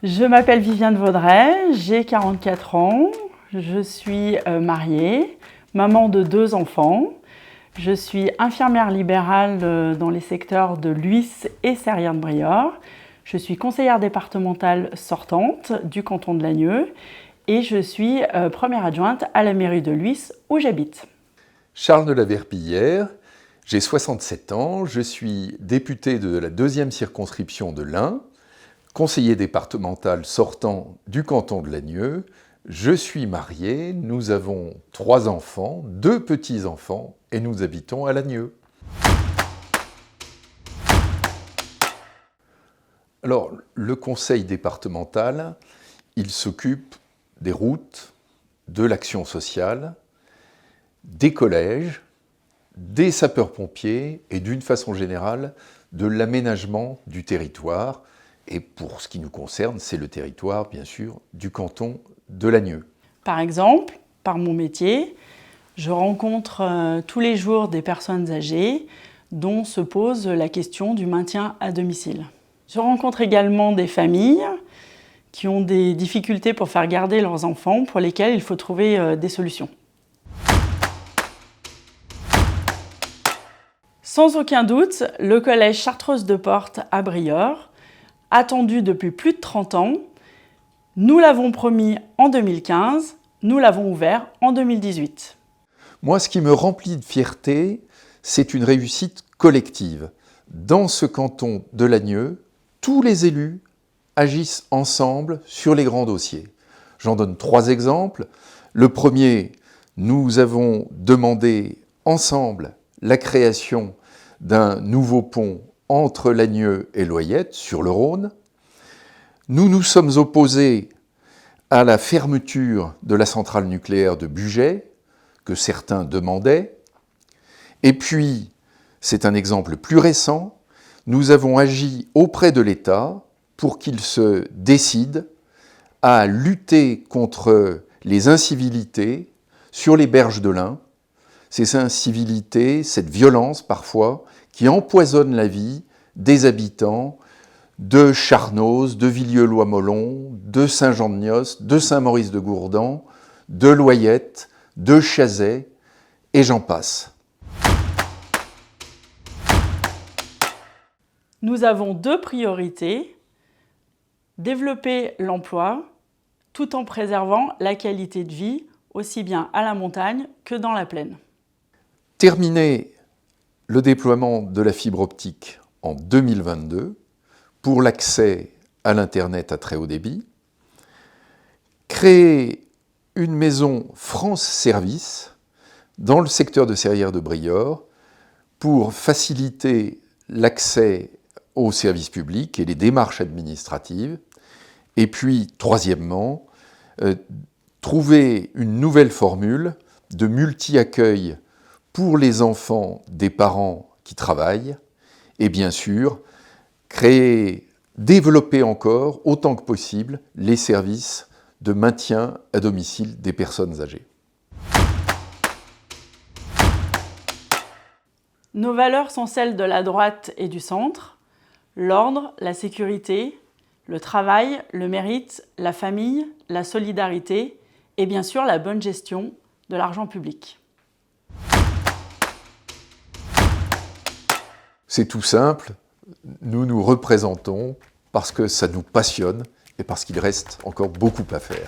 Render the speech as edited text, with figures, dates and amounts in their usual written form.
Je m'appelle Viviane Vaudrey, j'ai 44 ans, je suis mariée, maman de 2 enfants. Je suis infirmière libérale dans les secteurs de Lhuys et Serrières-de-Briord. Je suis conseillère départementale sortante du canton de Lagneux et je suis première adjointe à la mairie de Lhuys où j'habite. Charles de la Verpillière, j'ai 67 ans, je suis député de la 2e circonscription de l'Ain, conseiller départemental sortant du canton de Lagneux. Je suis marié, nous avons 3 enfants, 2 petits-enfants et nous habitons à Lagneux. Alors, le conseil départemental, il s'occupe des routes, de l'action sociale, des collèges, des sapeurs-pompiers et d'une façon générale, de l'aménagement du territoire. Et pour ce qui nous concerne, c'est le territoire, bien sûr, du canton de Lagneux. Par exemple, par mon métier, je rencontre tous les jours des personnes âgées dont se pose la question du maintien à domicile. Je rencontre également des familles qui ont des difficultés pour faire garder leurs enfants, pour lesquels il faut trouver des solutions. Sans aucun doute, le collège Chartreuse de Portes à Briord, attendu depuis plus de 30 ans, nous l'avons promis en 2015, nous l'avons ouvert en 2018. Moi, ce qui me remplit de fierté, c'est une réussite collective. Dans ce canton de Lagneux, tous les élus agissent ensemble sur les grands dossiers. J'en donne 3 exemples. Le premier, nous avons demandé ensemble la création d'un nouveau pont entre Lagneux et Loyette, sur le Rhône. Nous nous sommes opposés à la fermeture de la centrale nucléaire de Bugey, que certains demandaient. Et puis, c'est un exemple plus récent, nous avons agi auprès de l'État pour qu'il se décide à lutter contre les incivilités sur les berges de l'Ain, ces incivilités, cette violence parfois, qui empoisonne la vie des habitants de Charnoz, de Villeux-Lois-Mollon, de Saint-Jean-de-Nios, de Saint-Maurice-de-Gourdan, de Loyette, de Chazay, et j'en passe. Nous avons 2 priorités, développer l'emploi tout en préservant la qualité de vie, aussi bien à la montagne que dans la plaine. Terminer le déploiement de la fibre optique en 2022 pour l'accès à l'Internet à très haut débit, créer une maison France Service dans le secteur de Serrières-de-Briord pour faciliter l'accès aux services publics et les démarches administratives. Et puis, troisièmement, trouver une nouvelle formule de multi-accueil pour les enfants des parents qui travaillent et bien sûr, développer encore autant que possible les services de maintien à domicile des personnes âgées. Nos valeurs sont celles de la droite et du centre, l'ordre, la sécurité, le travail, le mérite, la famille, la solidarité et bien sûr la bonne gestion de l'argent public. C'est tout simple, nous nous représentons parce que ça nous passionne et parce qu'il reste encore beaucoup à faire.